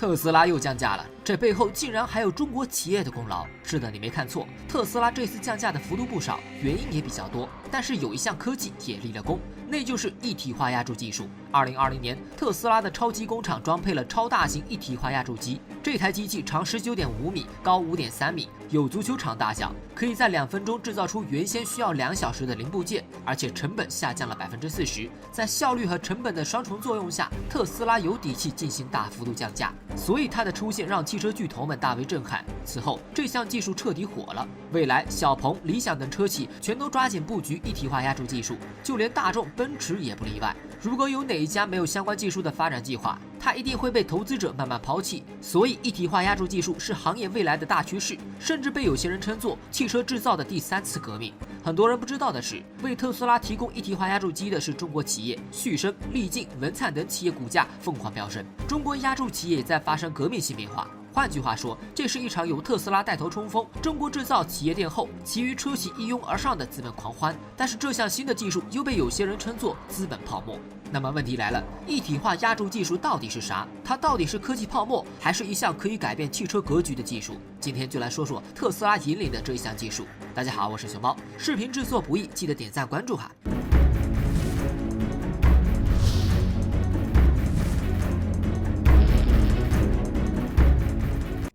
特斯拉又降价了，这背后竟然还有中国企业的功劳。是的，你没看错，特斯拉这次降价的幅度不少，原因也比较多，但是有一项科技也立了功，那就是一体化压铸技术。2020年，特斯拉的超级工厂装配了超大型一体化压铸机，这台机器长19.5米，高5.3米，有足球场大小，可以在2分钟制造出原先需要2小时的零部件，而且成本下降了40%。在效率和成本的双重作用下，特斯拉有底气进行大幅度降价，所以它的出现让汽车巨头们大为震撼。此后，这项技术彻底火了，未来小鹏、理想等车企全都抓紧布局一体化压铸技术，就连大众、奔驰也不例外。如果有哪一家没有相关技术的发展计划，它一定会被投资者慢慢抛弃。所以，一体化压铸技术是行业未来的大趋势，甚至被有些人称作汽车制造的第3次革命。很多人不知道的是，为特斯拉提供一体化压铸机的是中国企业旭升、力劲、文灿等企业，股价疯狂飙升。中国压铸企业也在发生革命性变化。换句话说，这是一场由特斯拉带头冲锋，中国制造企业殿后，其余车企一拥而上的资本狂欢。但是这项新的技术又被有些人称作资本泡沫。那么问题来了，一体化压铸技术到底是啥？它到底是科技泡沫，还是一项可以改变汽车格局的技术？今天就来说说特斯拉引领的这一项技术。大家好，我是熊猫，视频制作不易，记得点赞关注哈。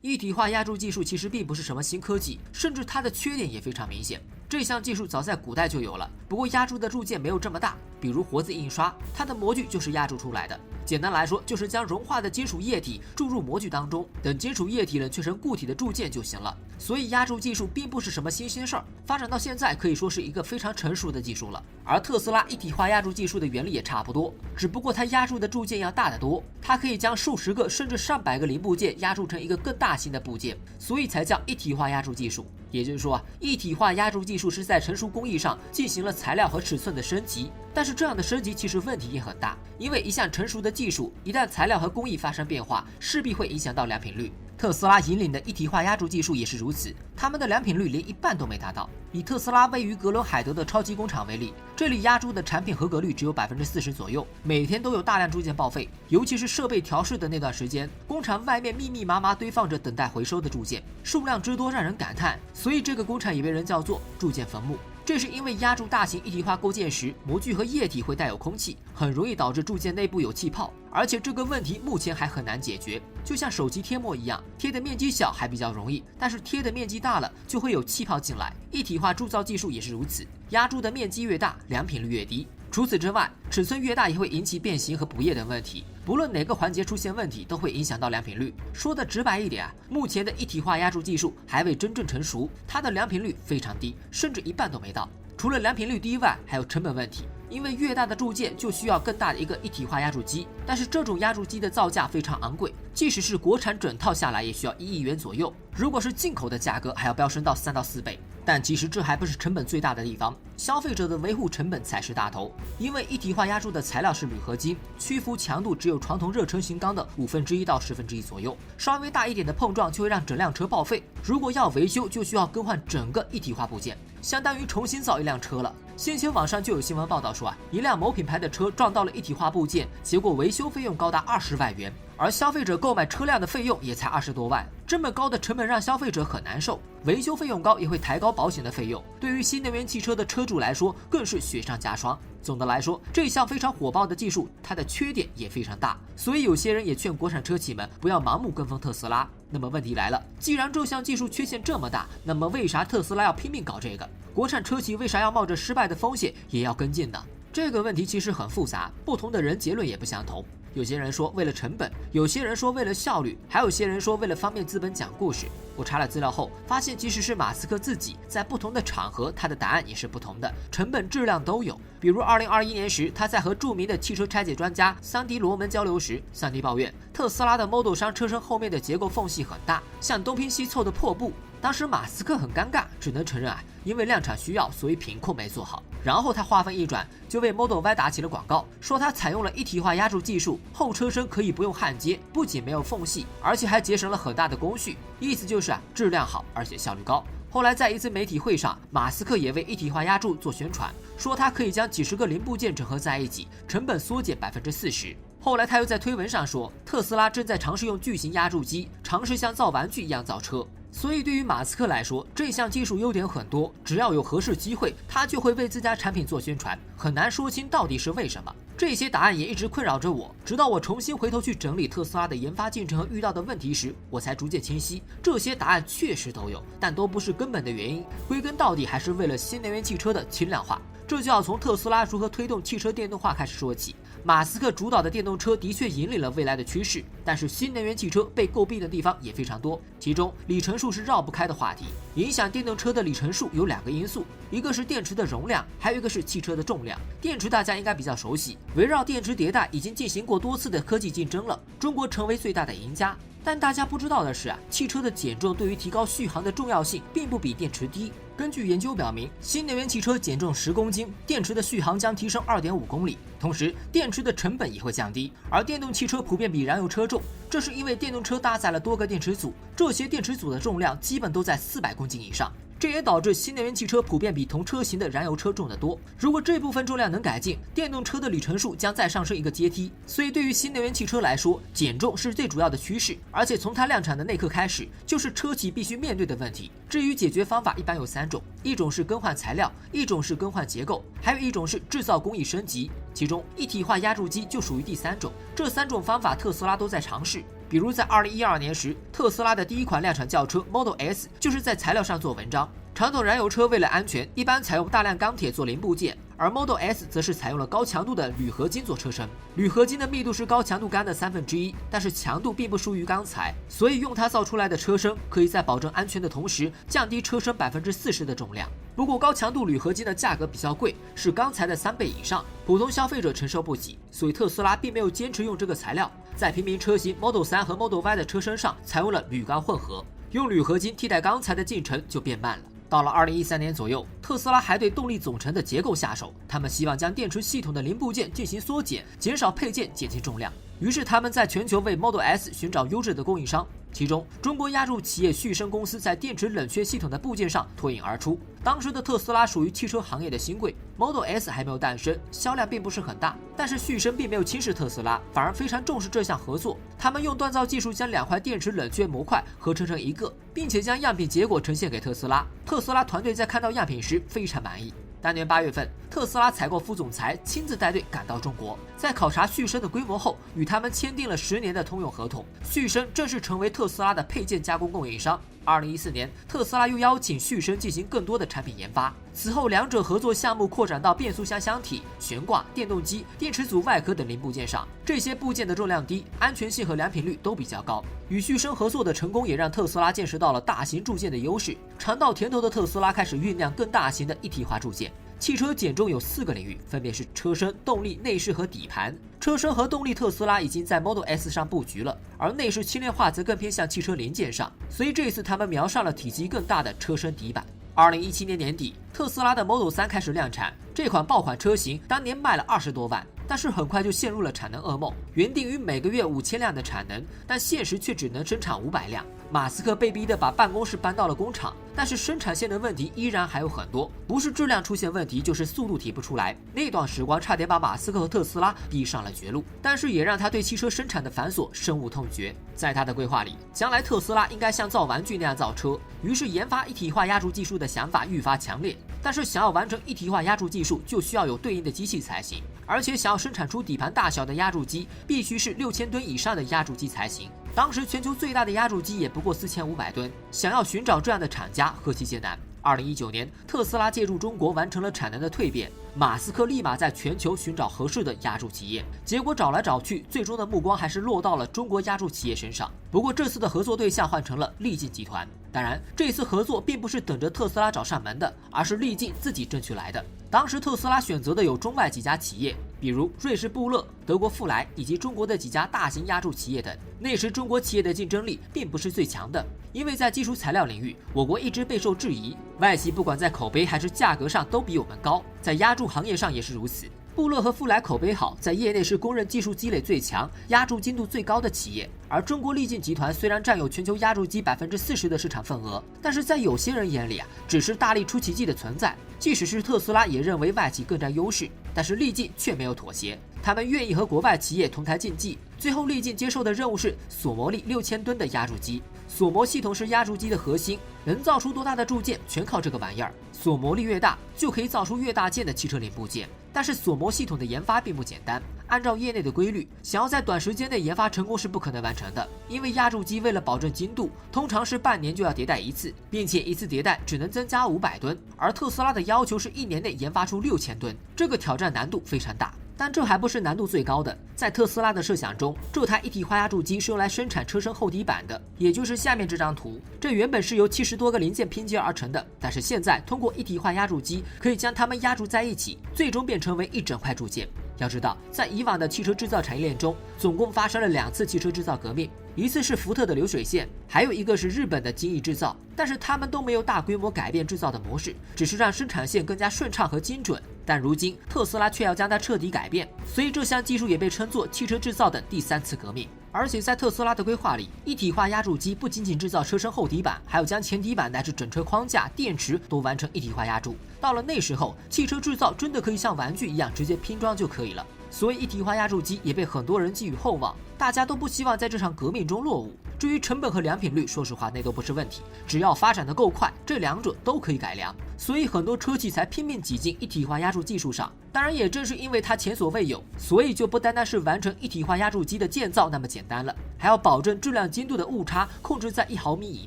一体化压铸技术其实并不是什么新科技，甚至它的缺点也非常明显。这项技术早在古代就有了，不过压铸的铸件没有这么大。比如活字印刷，它的模具就是压铸出来的。简单来说，就是将融化的金属液体注入模具当中，等金属液体冷却成固体的铸件就行了。所以压铸技术并不是什么新鲜事儿，发展到现在可以说是一个非常成熟的技术了。而特斯拉一体化压铸技术的原理也差不多，只不过它压铸的铸件要大得多，它可以将数十个甚至上百个零部件压铸成一个更大型的部件，所以才叫一体化压铸技术。也就是说，一体化压铸技术是在成熟工艺上进行了材料和尺寸的升级。但是这样的升级其实问题也很大，因为一项成熟的技术，一旦材料和工艺发生变化，势必会影响到良品率。特斯拉引领的一体化压铸技术也是如此，他们的良品率连一半都没达到。以特斯拉位于格伦海德的超级工厂为例，这里压铸的产品合格率只有40%左右，每天都有大量铸件报废。尤其是设备调试的那段时间，工厂外面密密麻麻堆放着等待回收的铸件，数量之多让人感叹，所以这个工厂也被人叫做铸件坟墓。这是因为压铸大型一体化构件时，模具和液体会带有空气，很容易导致铸件内部有气泡，而且这个问题目前还很难解决。就像手机贴膜一样，贴的面积小还比较容易，但是贴的面积大了就会有气泡进来。一体化铸造技术也是如此，压铸的面积越大，良品率越低。除此之外，尺寸越大也会引起变形和补液等问题，不论哪个环节出现问题，都会影响到良品率。说的直白一点啊，目前的一体化压铸技术还未真正成熟，它的良品率非常低，甚至一半都没到。除了良品率低外，还有成本问题，因为越大的铸件就需要更大的一个一体化压铸机，但是这种压铸机的造价非常昂贵，即使是国产整套下来也需要1亿元左右，如果是进口的价格还要飙升到3到4倍。但其实这还不是成本最大的地方，消费者的维护成本才是大头。因为一体化压铸的材料是铝合金，屈服强度只有传统热成型钢的1/5到1/10左右，稍微大一点的碰撞就会让整辆车报废。如果要维修，就需要更换整个一体化部件，相当于重新造一辆车了。先前网上就有新闻报道说一辆某品牌的车撞到了一体化部件，结果维修费用高达20万元，而消费者购买车辆的费用也才20多万，这么高的成本让消费者很难受。维修费用高也会抬高保险的费用，对于新能源汽车的车主来说更是雪上加霜。总的来说，这项非常火爆的技术，它的缺点也非常大，所以有些人也劝国产车企们不要盲目跟风特斯拉。那么问题来了，既然这项技术缺陷这么大，那么为啥特斯拉要拼命搞这个？国产车企为啥要冒着失败的风险也要跟进呢？这个问题其实很复杂，不同的人结论也不相同。有些人说为了成本，有些人说为了效率，还有些人说为了方便资本讲故事。我查了资料后发现，即使是马斯克自己在不同的场合，他的答案也是不同的，成本质量都有。比如2021年时，他在和著名的汽车拆解专家桑迪罗门交流时，桑迪抱怨特斯拉的 Model 3车身后面的结构缝隙很大，像东拼西凑的破布。当时马斯克很尴尬，只能承认因为量产需要，所以品控没做好。然后他话锋一转，就为 Model Y 打起了广告，说他采用了一体化压铸技术，后车身可以不用焊接，不仅没有缝隙，而且还节省了很大的工序。意思就是质量好，而且效率高。后来在一次媒体会上，马斯克也为一体化压铸做宣传，说他可以将几十个零部件整合在一起，成本缩减40%。后来他又在推文上说，特斯拉正在尝试用巨型压铸机，尝试像造玩具一样造车。所以对于马斯克来说，这项技术优点很多，只要有合适机会，他就会为自家产品做宣传，很难说清到底是为什么。这些答案也一直困扰着我，直到我重新回头去整理特斯拉的研发进程和遇到的问题时，我才逐渐清晰，这些答案确实都有，但都不是根本的原因，归根到底还是为了新能源汽车的轻量化。这就要从特斯拉如何推动汽车电动化开始说起。马斯克主导的电动车的确引领了未来的趋势，但是新能源汽车被诟病的地方也非常多，其中里程数是绕不开的话题。影响电动车的里程数有2个因素，一个是电池的容量，还有一个是汽车的重量。电池大家应该比较熟悉，围绕电池迭代已经进行过多次的科技竞争了，中国成为最大的赢家。但大家不知道的是汽车的减重对于提高续航的重要性并不比电池低。根据研究表明，新能源汽车减重10公斤，电池的续航将提升2.5公里，同时电池的成本也会降低。而电动汽车普遍比燃油车重，这是因为电动车搭载了多个电池组，这些电池组的重量基本都在400公斤以上。这也导致新能源汽车普遍比同车型的燃油车重得多。如果这部分重量能改进，电动车的里程数将再上升一个阶梯。所以对于新能源汽车来说，减重是最主要的趋势，而且从它量产的那刻开始，就是车企必须面对的问题。至于解决方法，一般有3种，一种是更换材料，一种是更换结构，还有一种是制造工艺升级。其中一体化压铸机就属于第3种。这3种方法特斯拉都在尝试。比如在2012年时，特斯拉的第一款量产轿车 Model S 就是在材料上做文章。传统燃油车为了安全，一般采用大量钢铁做零部件，而 Model S 则是采用了高强度的铝合金做车身。铝合金的密度是高强度钢的1/3，但是强度并不输于钢材，所以用它造出来的车身可以在保证安全的同时，降低车身40%的重量。不过高强度铝合金的价格比较贵，是钢材的3倍以上，普通消费者承受不起，所以特斯拉并没有坚持用这个材料，在平民车型 Model 3和 Model Y 的车身上采用了铝钢混合，用铝合金替代钢材的进程就变慢了。到了2013年左右，特斯拉还对动力总成的结构下手，他们希望将电池系统的零部件进行缩减，减少配件，减轻重量。于是他们在全球为 Model S 寻找优质的供应商，其中中国压铸企业旭升公司在电池冷却系统的部件上脱颖而出。当时的特斯拉属于汽车行业的新贵， Model S 还没有诞生，销量并不是很大，但是旭升并没有轻视特斯拉，反而非常重视这项合作。他们用锻造技术将2块电池冷却模块合成成一个，并且将样品结果呈现给特斯拉。特斯拉团队在看到样品时非常满意。当年8月份，特斯拉采购副总裁亲自带队赶到中国，在考察旭升的规模后，与他们签订了10年的通用合同。旭升正式成为特斯拉的配件加工供应商。2014年，特斯拉又邀请旭升进行更多的产品研发。此后，两者合作项目扩展到变速箱箱体、悬挂、电动机、电池组外壳等零部件上。这些部件的重量低，安全性和良品率都比较高。与旭升合作的成功，也让特斯拉见识到了大型铸件的优势。尝到甜头的特斯拉开始酝酿更大型的一体化铸件。汽车减重有4个领域，分别是车身、动力、内饰和底盘。车身和动力，特斯拉已经在 Model S 上布局了，而内饰轻量化则更偏向汽车零件上，所以这次他们瞄上了体积更大的车身底板。2017年年底，特斯拉的 Model 3开始量产，这款爆款车型当年卖了20多万，但是很快就陷入了产能噩梦。原定于每个月5000辆的产能，但现实却只能生产500辆。马斯克被逼得把办公室搬到了工厂，但是生产线的问题依然还有很多，不是质量出现问题，就是速度提不出来。那段时光差点把马斯克和特斯拉逼上了绝路，但是也让他对汽车生产的繁琐深恶痛绝。在他的规划里，将来特斯拉应该像造玩具那样造车，于是研发一体化压铸技术的想法愈发强烈。但是想要完成一体化压铸技术，就需要有对应的机器才行，而且想要生产出底盘大小的压铸机，必须是6000吨以上的压铸机才行。当时全球最大的压铸机也不过4500吨，想要寻找这样的厂家何其艰难。2019年，特斯拉借助中国完成了产能的蜕变，马斯克立马在全球寻找合适的压铸企业，结果找来找去，最终的目光还是落到了中国压铸企业身上。不过这次的合作对象换成了力进集团。当然，这次合作并不是等着特斯拉找上门的，而是力进自己争取来的。当时特斯拉选择的有中外几家企业，比如瑞士布勒、德国富莱以及中国的几家大型压铸企业等。那时中国企业的竞争力并不是最强的，因为在基础材料领域，我国一直备受质疑，外企不管在口碑还是价格上都比我们高，在压铸行业上也是如此。布勒和富莱口碑好，在业内是公认技术积累最强、压铸精度最高的企业。而中国力进集团虽然占有全球压铸机40%的市场份额，但是在有些人眼里只是大力出奇迹的存在。即使是特斯拉也认为外企更占优势，但是力进却没有妥协。他们愿意和国外企业同台竞技。最后，力劲接受的任务是索摩力6000吨的压铸机。索摩系统是压铸机的核心，能造出多大的铸件，全靠这个玩意儿。索摩力越大，就可以造出越大件的汽车零部件。但是索摩系统的研发并不简单，按照业内的规律，想要在短时间内研发成功是不可能完成的，因为压铸机为了保证精度，通常是半年就要迭代一次，并且一次迭代只能增加500吨，而特斯拉的要求是1年内研发出6000吨，这个挑战难度非常大。但这还不是难度最高的，在特斯拉的设想中，这台一体化压铸机是用来生产车身后底板的，也就是下面这张图。这原本是由70多个零件拼接而成的，但是现在通过一体化压铸机，可以将它们压铸在一起，最终变成为一整块铸件。要知道，在以往的汽车制造产业链中，总共发生了2次汽车制造革命，一次是福特的流水线，还有一个是日本的精益制造，但是他们都没有大规模改变制造的模式，只是让生产线更加顺畅和精准。但如今特斯拉却要将它彻底改变，所以这项技术也被称作汽车制造的第3次革命。而且在特斯拉的规划里，一体化压铸机不仅仅制造车身后底板，还要将前底板乃至整车框架、电池都完成一体化压铸。到了那时候，汽车制造真的可以像玩具一样直接拼装就可以了。所以一体化压铸机也被很多人寄予厚望，大家都不希望在这场革命中落伍。至于成本和良品率，说实话那都不是问题，只要发展的够快，这2者都可以改良。所以很多车企才拼命挤进一体化压铸技术上。当然，也正是因为它前所未有，所以就不单单是完成一体化压铸机的建造那么简单了，还要保证质量精度的误差控制在1毫米以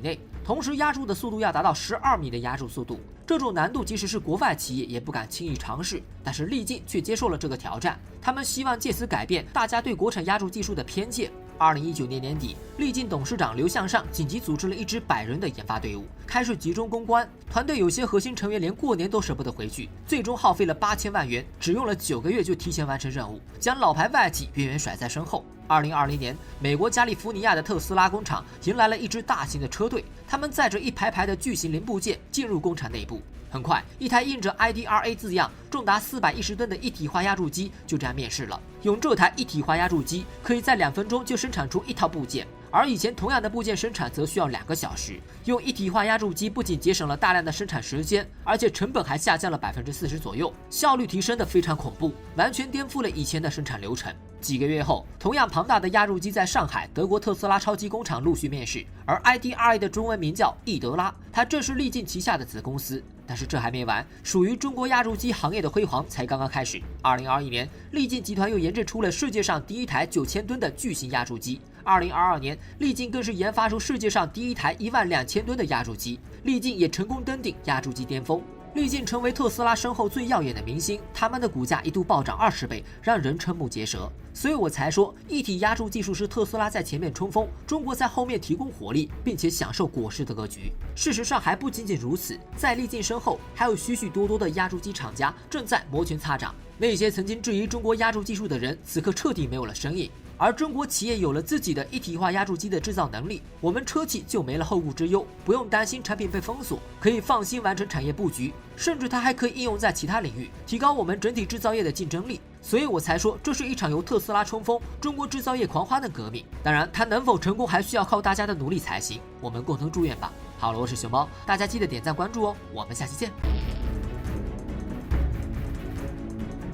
内，同时压铸的速度要达到12米的压铸速度。这种难度即使是国外企业也不敢轻易尝试，但是力劲却接受了这个挑战。他们希望借此改变大家对国产压铸技术的偏见。2019年年底，力劲董事长刘向上紧急组织了一支100人的研发队伍，开始集中攻关。团队有些核心成员连过年都舍不得回去，最终耗费了8000万元，只用了9个月就提前完成任务，将老牌外企远远甩在身后。2020年，美国加利福尼亚的特斯拉工厂迎来了一支大型的车队，他们载着一排排的巨型零部件进入工厂内部。很快，一台印着 IDRA 字样、重达410吨的一体化压铸机就这样面世了。用这台一体化压铸机，可以在2分钟就生产出1套部件，而以前同样的部件生产则需要2个小时。用一体化压铸机不仅节省了大量的生产时间，而且成本还下降了40%左右，效率提升的非常恐怖，完全颠覆了以前的生产流程。几个月后，同样庞大的压铸机在上海德国特斯拉超级工厂陆续面世，而 IDRA 的中文名叫易德拉，它正是力劲旗下的子公司。但是这还没完，属于中国压铸机行业的辉煌才刚刚开始。2021年，力劲集团又研制出了世界上第1台9000吨的巨型压铸机。2022年，力劲更是研发出世界上第1台12000吨的压铸机，力劲也成功登顶压铸机巅峰。力劲成为特斯拉身后最耀眼的明星，他们的股价一度暴涨20倍，让人瞠目结舌。所以我才说，一体压铸技术是特斯拉在前面冲锋，中国在后面提供火力，并且享受果实的格局。事实上还不仅仅如此，在力劲身后，还有许许多多的压铸机厂家正在摩拳擦掌。那些曾经质疑中国压铸技术的人，此刻彻底没有了声音。而中国企业有了自己的一体化压铸机的制造能力，我们车企就没了后顾之忧，不用担心产品被封锁，可以放心完成产业布局，甚至它还可以应用在其他领域，提高我们整体制造业的竞争力。所以我才说，这是一场由特斯拉冲锋中国制造业狂欢的革命。当然，它能否成功，还需要靠大家的努力才行，我们共同祝愿吧。好了，我是熊猫，大家记得点赞关注哦，我们下期见。